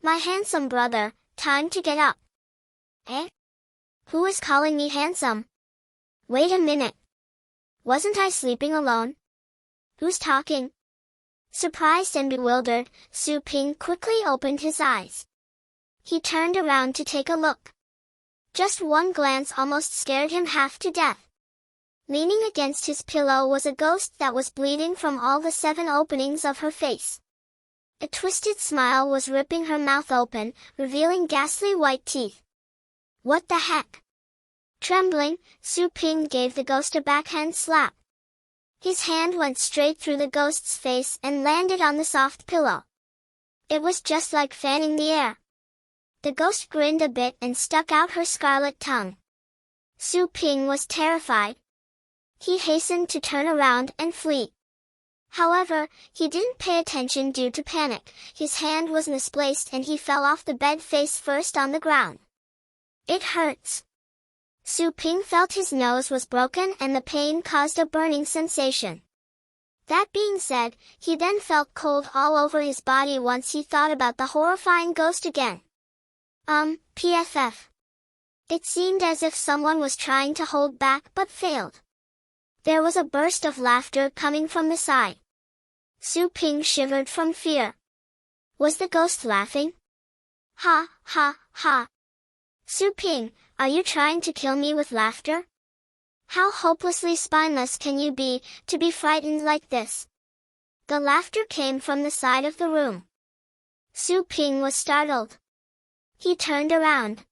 My handsome brother, time to get up. Eh? Who is calling me handsome? Wait a minute. Wasn't I sleeping alone? Who's talking? Surprised and bewildered, Su Ping quickly opened his eyes. He turned around to take a look. Just one glance almost scared him half to death. Leaning against his pillow was a ghost that was bleeding from all the 7 openings of her face. A twisted smile was ripping her mouth open, revealing ghastly white teeth. What the heck? Trembling, Su Ping gave the ghost a backhand slap. His hand went straight through the ghost's face and landed on the soft pillow. It was just like fanning the air. The ghost grinned a bit and stuck out her scarlet tongue. Su Ping was terrified. He hastened to turn around and flee. However, he didn't pay attention due to panic. His hand was misplaced and he fell off the bed face first on the ground. It hurts. Su Ping felt his nose was broken and the pain caused a burning sensation. That being said, he then felt cold all over his body once he thought about the horrifying ghost again. PFF. It seemed as if someone was trying to hold back but failed. There was a burst of laughter coming from the side. Su Ping shivered from fear. Was the ghost laughing? Ha, ha, ha. Su Ping, are you trying to kill me with laughter? How hopelessly spineless can you be, to be frightened like this? The laughter came from the side of the room. Su Ping was startled. He turned around.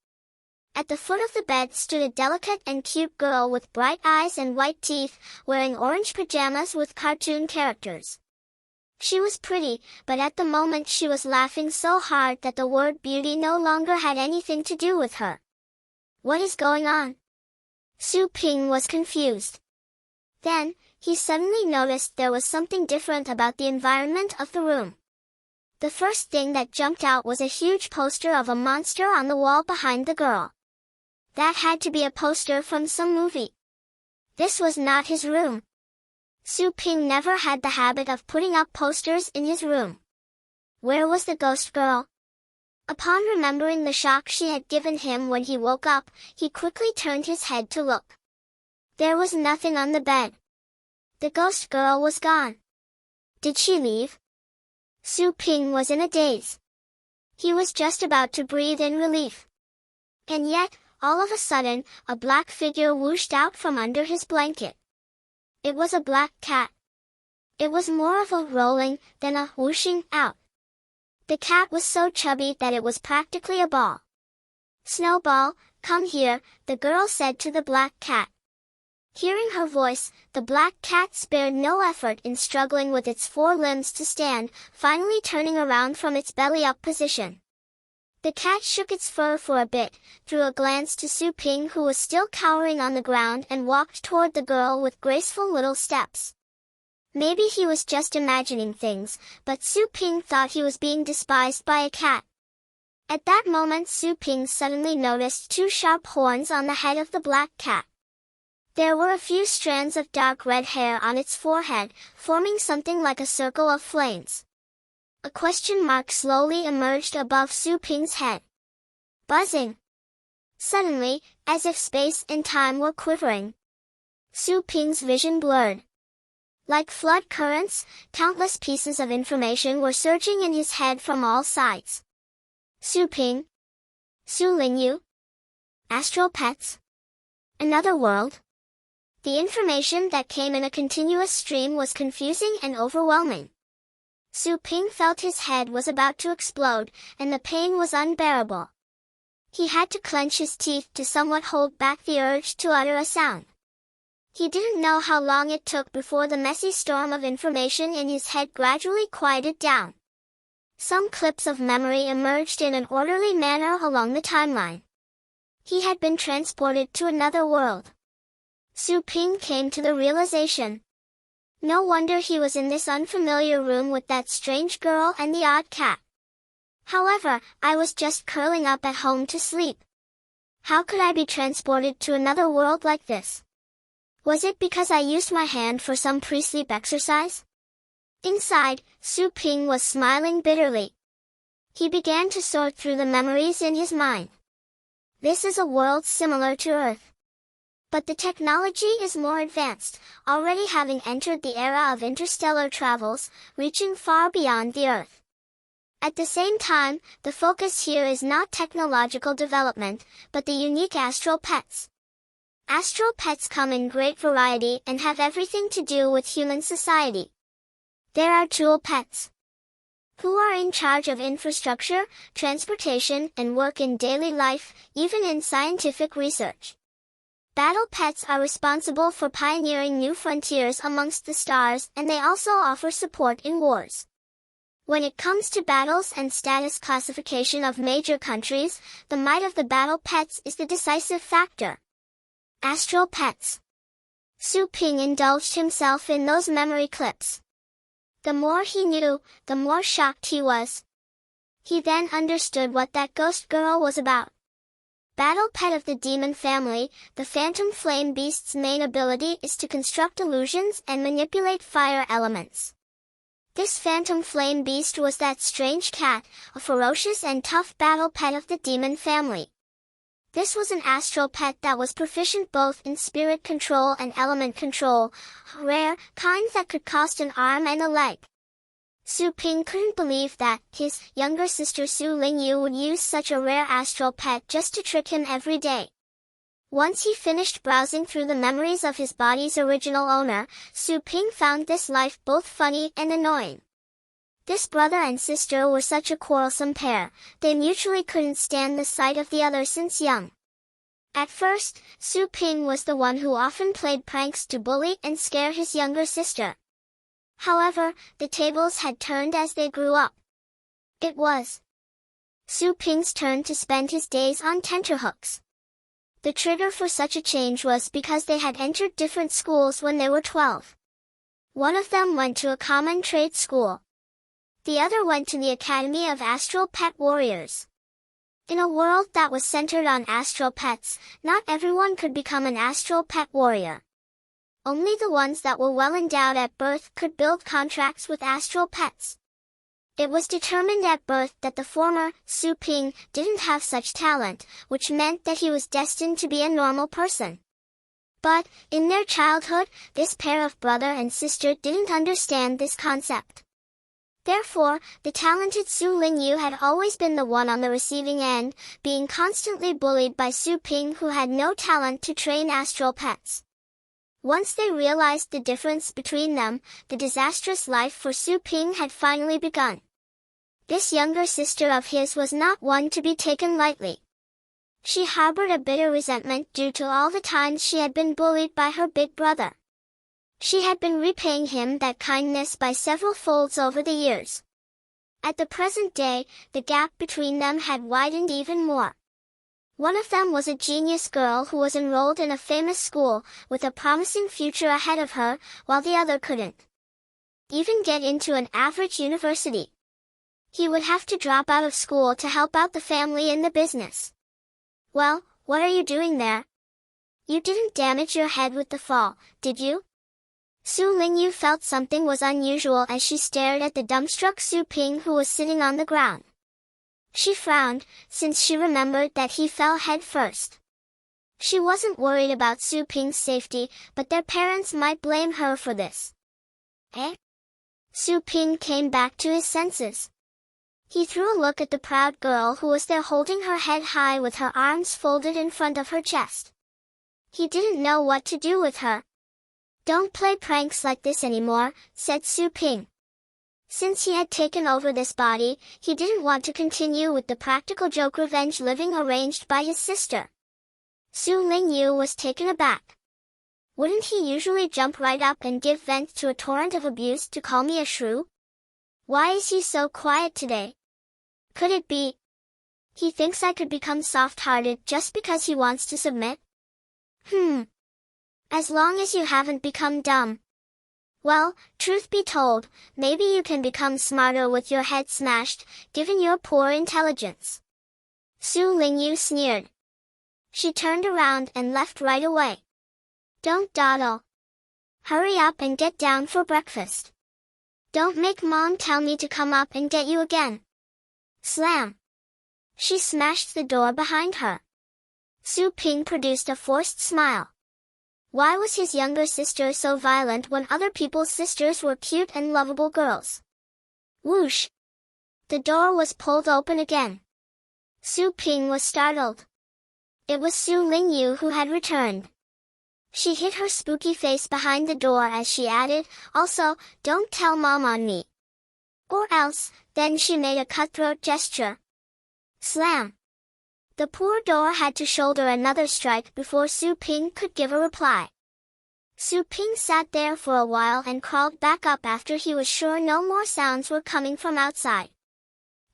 At the foot of the bed stood a delicate and cute girl with bright eyes and white teeth, wearing orange pajamas with cartoon characters. She was pretty, but at the moment she was laughing so hard that the word beauty no longer had anything to do with her. What is going on? Su Ping was confused. Then, he suddenly noticed there was something different about the environment of the room. The first thing that jumped out was a huge poster of a monster on the wall behind the girl. That had to be a poster from some movie. This was not his room. Su Ping never had the habit of putting up posters in his room. Where was the ghost girl? Upon remembering the shock she had given him when he woke up, he quickly turned his head to look. There was nothing on the bed. The ghost girl was gone. Did she leave? Su Ping was in a daze. He was just about to breathe in relief. And yet, all of a sudden, a black figure whooshed out from under his blanket. It was a black cat. It was more of a rolling than a whooshing out. The cat was so chubby that it was practically a ball. Snowball, come here, the girl said to the black cat. Hearing her voice, the black cat spared no effort in struggling with its 4 limbs to stand, finally turning around from its belly-up position. The cat shook its fur for a bit, threw a glance to Su Ping who was still cowering on the ground and walked toward the girl with graceful little steps. Maybe he was just imagining things, but Su Ping thought he was being despised by a cat. At that moment Su Ping suddenly noticed 2 sharp horns on the head of the black cat. There were a few strands of dark red hair on its forehead, forming something like a circle of flames. A question mark slowly emerged above Su Ping's head. Buzzing. Suddenly, as if space and time were quivering, Su Ping's vision blurred. Like flood currents, countless pieces of information were surging in his head from all sides. Su Ping. Su Lingyu. Astral pets. Another world. The information that came in a continuous stream was confusing and overwhelming. Su Ping felt his head was about to explode, and the pain was unbearable. He had to clench his teeth to somewhat hold back the urge to utter a sound. He didn't know how long it took before the messy storm of information in his head gradually quieted down. Some clips of memory emerged in an orderly manner along the timeline. He had been transported to another world. Su Ping came to the realization. No wonder he was in this unfamiliar room with that strange girl and the odd cat. However, I was just curling up at home to sleep. How could I be transported to another world like this? Was it because I used my hand for some pre-sleep exercise? Inside, Su Ping was smiling bitterly. He began to sort through the memories in his mind. This is a world similar to Earth. But the technology is more advanced, already having entered the era of interstellar travels, reaching far beyond the Earth. At the same time, the focus here is not technological development, but the unique astral pets. Astral pets come in great variety and have everything to do with human society. There are tool pets, who are in charge of infrastructure, transportation, and work in daily life, even in scientific research. Battle pets are responsible for pioneering new frontiers amongst the stars, and they also offer support in wars. When it comes to battles and status classification of major countries, the might of the battle pets is the decisive factor. Astral pets. Su Ping indulged himself in those memory clips. The more he knew, the more shocked he was. He then understood what that ghost girl was about. Battle pet of the demon family, the phantom flame beast's main ability is to construct illusions and manipulate fire elements. This phantom flame beast was that strange cat, a ferocious and tough battle pet of the demon family. This was an astral pet that was proficient both in spirit control and element control, rare kinds that could cost an arm and a leg. Su Ping couldn't believe that his younger sister Su Lingyu would use such a rare astral pet just to trick him every day. Once he finished browsing through the memories of his body's original owner, Su Ping found this life both funny and annoying. This brother and sister were such a quarrelsome pair, they mutually couldn't stand the sight of the other since young. At first, Su Ping was the one who often played pranks to bully and scare his younger sister. However, the tables had turned as they grew up. It was Su Ping's turn to spend his days on tenterhooks. The trigger for such a change was because they had entered different schools when they were 12. One of them went to a common trade school. The other went to the Academy of Astral Pet Warriors. In a world that was centered on astral pets, not everyone could become an astral pet warrior. Only the ones that were well endowed at birth could build contracts with astral pets. It was determined at birth that the former, Su Ping, didn't have such talent, which meant that he was destined to be a normal person. But, in their childhood, this pair of brother and sister didn't understand this concept. Therefore, the talented Su Lingyu had always been the one on the receiving end, being constantly bullied by Su Ping who had no talent to train astral pets. Once they realized the difference between them, the disastrous life for Su Ping had finally begun. This younger sister of his was not one to be taken lightly. She harbored a bitter resentment due to all the times she had been bullied by her big brother. She had been repaying him that kindness by several folds over the years. At the present day, the gap between them had widened even more. One of them was a genius girl who was enrolled in a famous school, with a promising future ahead of her, while the other couldn't even get into an average university. He would have to drop out of school to help out the family in the business. Well, what are you doing there? You didn't damage your head with the fall, did you? Su Lingyu felt something was unusual as she stared at the dumbstruck Su Ping who was sitting on the ground. She frowned, since she remembered that he fell head first. She wasn't worried about Su Ping's safety, but their parents might blame her for this. Eh? Su Ping came back to his senses. He threw a look at the proud girl who was there holding her head high with her arms folded in front of her chest. He didn't know what to do with her. Don't play pranks like this anymore, said Su Ping. Since he had taken over this body, he didn't want to continue with the practical joke revenge living arranged by his sister. Su Lingyu was taken aback. Wouldn't he usually jump right up and give vent to a torrent of abuse to call me a shrew? Why is he so quiet today? Could it be he thinks I could become soft-hearted just because he wants to submit? As long as you haven't become dumb. Well, truth be told, maybe you can become smarter with your head smashed, given your poor intelligence. Su Lingyu sneered. She turned around and left right away. Don't dawdle. Hurry up and get down for breakfast. Don't make Mom tell me to come up and get you again. Slam! She smashed the door behind her. Su Ping produced a forced smile. Why was his younger sister so violent when other people's sisters were cute and lovable girls? Whoosh! The door was pulled open again. Su Ping was startled. It was Su Lingyu who had returned. She hid her spooky face behind the door as she added, "Also, don't tell Mom on me. Or else," then she made a cutthroat gesture. Slam! The poor door had to shoulder another strike before Su Ping could give a reply. Su Ping sat there for a while and crawled back up after he was sure no more sounds were coming from outside.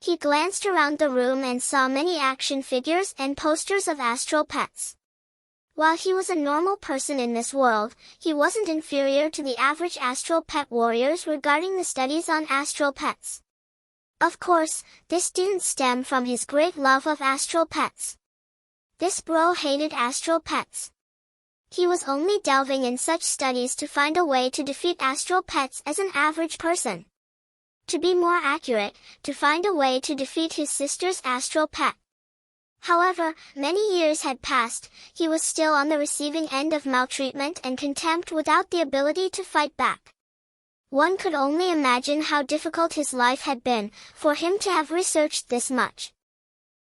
He glanced around the room and saw many action figures and posters of astral pets. While he was a normal person in this world, he wasn't inferior to the average astral pet warriors regarding the studies on astral pets. Of course, this didn't stem from his great love of astral pets. This bro hated astral pets. He was only delving in such studies to find a way to defeat astral pets as an average person. To be more accurate, to find a way to defeat his sister's astral pet. However, many years had passed, he was still on the receiving end of maltreatment and contempt without the ability to fight back. One could only imagine how difficult his life had been, for him to have researched this much.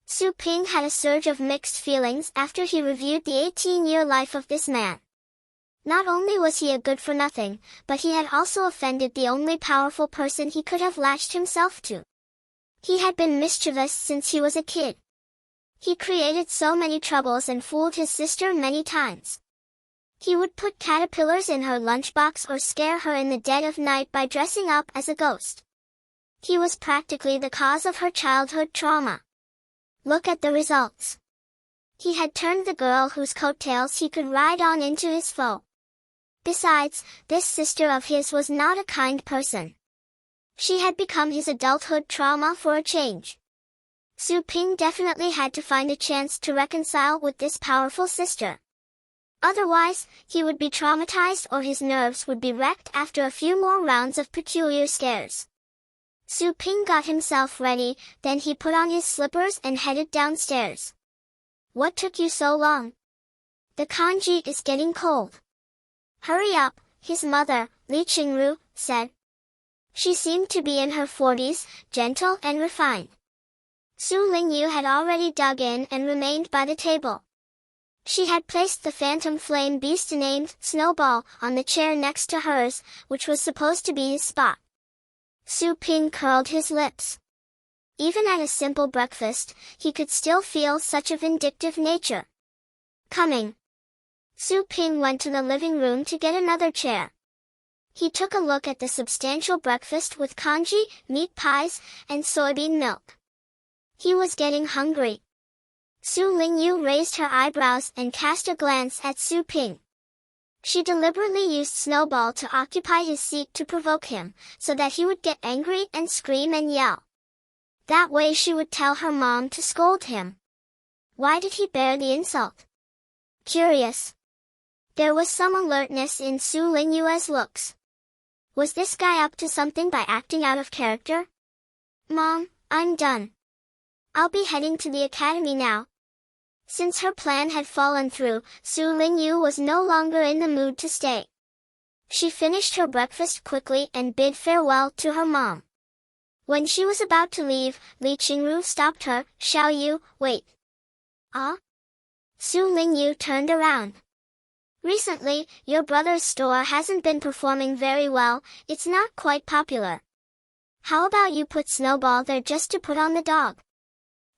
Su Ping had a surge of mixed feelings after he reviewed the 18-year life of this man. Not only was he a good-for-nothing, but he had also offended the only powerful person he could have latched himself to. He had been mischievous since he was a kid. He created so many troubles and fooled his sister many times. He would put caterpillars in her lunchbox or scare her in the dead of night by dressing up as a ghost. He was practically the cause of her childhood trauma. Look at the results. He had turned the girl whose coattails he could ride on into his foe. Besides, this sister of his was not a kind person. She had become his adulthood trauma for a change. Su Ping definitely had to find a chance to reconcile with this powerful sister. Otherwise, he would be traumatized or his nerves would be wrecked after a few more rounds of peculiar scares. Su Ping got himself ready, then he put on his slippers and headed downstairs. "What took you so long? The kanji is getting cold." "Hurry up," his mother, Li Qingru, said. She seemed to be in her 40s, gentle and refined. Su Lingyu had already dug in and remained by the table. She had placed the phantom flame beast named Snowball on the chair next to hers, which was supposed to be his spot. Su Ping curled his lips. Even at a simple breakfast, he could still feel such a vindictive nature coming. Su Ping went to the living room to get another chair. He took a look at the substantial breakfast with congee, meat pies, and soybean milk. He was getting hungry. Su Lingyu raised her eyebrows and cast a glance at Su Ping. She deliberately used Snowball to occupy his seat to provoke him, so that he would get angry and scream and yell. That way she would tell her mom to scold him. Why did he bear the insult? Curious. There was some alertness in Su Lingyu's looks. Was this guy up to something by acting out of character? "Mom, I'm done. I'll be heading to the academy now." Since her plan had fallen through, Su Lingyu was no longer in the mood to stay. She finished her breakfast quickly and bid farewell to her mom. When she was about to leave, Li Qingru stopped her. "Xiao Yu, wait." "Ah?" Su Lingyu turned around. "Recently, your brother's store hasn't been performing very well, it's not quite popular. How about you put Snowball there just to put on the dog?"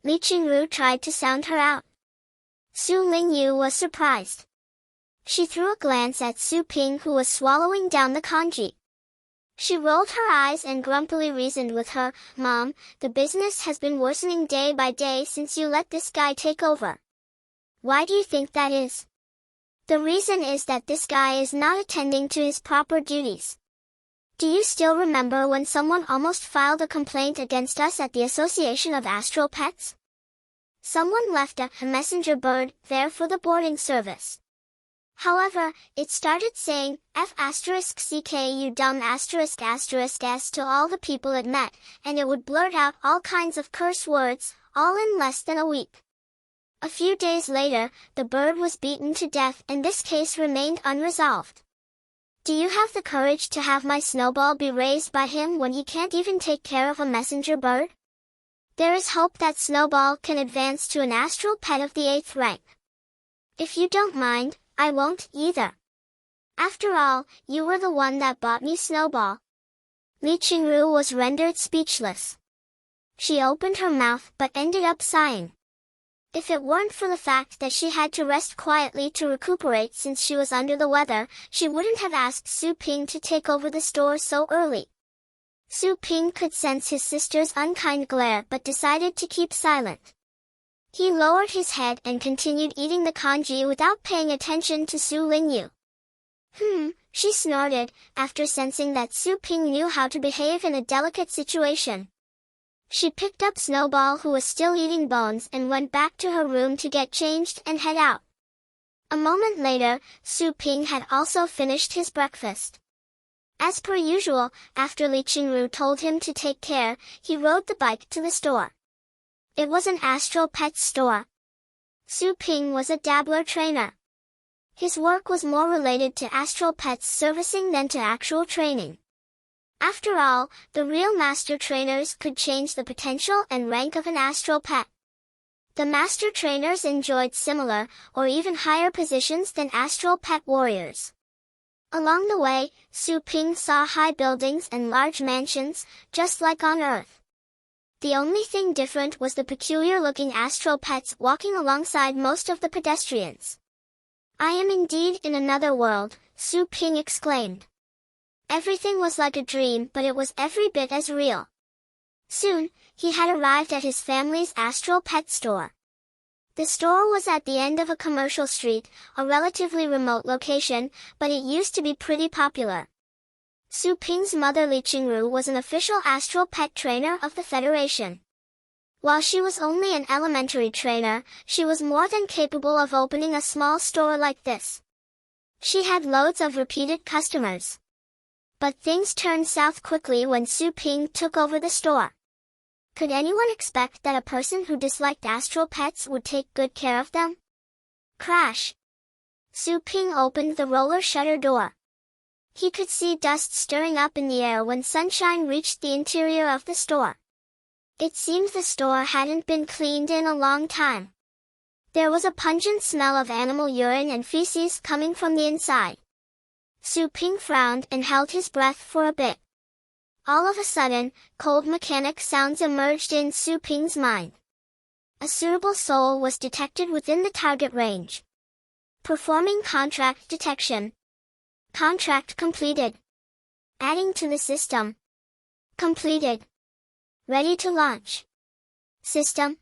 Li Qingru tried to sound her out. Su Lingyu was surprised. She threw a glance at Su Ping who was swallowing down the congee. She rolled her eyes and grumpily reasoned with her, "Mom, the business has been worsening day by day since you let this guy take over. Why do you think that is? The reason is that this guy is not attending to his proper duties. Do you still remember when someone almost filed a complaint against us at the Association of Astral Pets? Someone left a messenger bird there for the boarding service. However, it started saying, F asterisk CK you dumb asterisk asterisk S to all the people it met, and it would blurt out all kinds of curse words, all in less than a week. A few days later, the bird was beaten to death and this case remained unresolved. Do you have the courage to have my snowball be raised by him when he can't even take care of a messenger bird? There is hope that Snowball can advance to an astral pet of the 8th rank. If you don't mind, I won't either. After all, you were the one that bought me Snowball. Li Qingru was rendered speechless. She opened her mouth but ended up sighing. If it weren't for the fact that she had to rest quietly to recuperate since she was under the weather, she wouldn't have asked Su Ping to take over the store so early. Su Ping could sense his sister's unkind glare but decided to keep silent. He lowered his head and continued eating the congee without paying attention to Su Lingyu. She snorted, after sensing that Su Ping knew how to behave in a delicate situation. She picked up Snowball who was still eating bones and went back to her room to get changed and head out. A moment later, Su Ping had also finished his breakfast. As per usual, after Li Qingru told him to take care, he rode the bike to the store. It was an Astral pet store. Su Ping was a dabbler trainer. His work was more related to Astral pets servicing than to actual training. After all, the real master trainers could change the potential and rank of an Astral pet. The master trainers enjoyed similar, or even higher positions than Astral pet warriors. Along the way, Su Ping saw high buildings and large mansions, just like on Earth. The only thing different was the peculiar-looking Astral pets walking alongside most of the pedestrians. I am indeed in another world, Su Ping exclaimed. Everything was like a dream, but it was every bit as real. Soon, he had arrived at his family's Astral pet store. The store was at the end of a commercial street, a relatively remote location, but it used to be pretty popular. Su Ping's mother Li Qingru was an official Astral pet trainer of the Federation. While she was only an elementary trainer, she was more than capable of opening a small store like this. She had loads of repeated customers. But things turned south quickly when Su Ping took over the store. Could anyone expect that a person who disliked Astral pets would take good care of them? Crash! Su Ping opened the roller shutter door. He could see dust stirring up in the air when sunshine reached the interior of the store. It seemed the store hadn't been cleaned in a long time. There was a pungent smell of animal urine and feces coming from the inside. Su Ping frowned and held his breath for a bit. All of a sudden, cold mechanic sounds emerged in Su Ping's mind. A suitable soul was detected within the target range. Performing contract detection. Contract completed. Adding to the system. Completed. Ready to launch. System.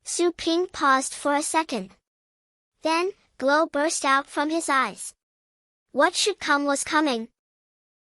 Su Ping paused for a second. Then, glow burst out from his eyes. What should come was coming.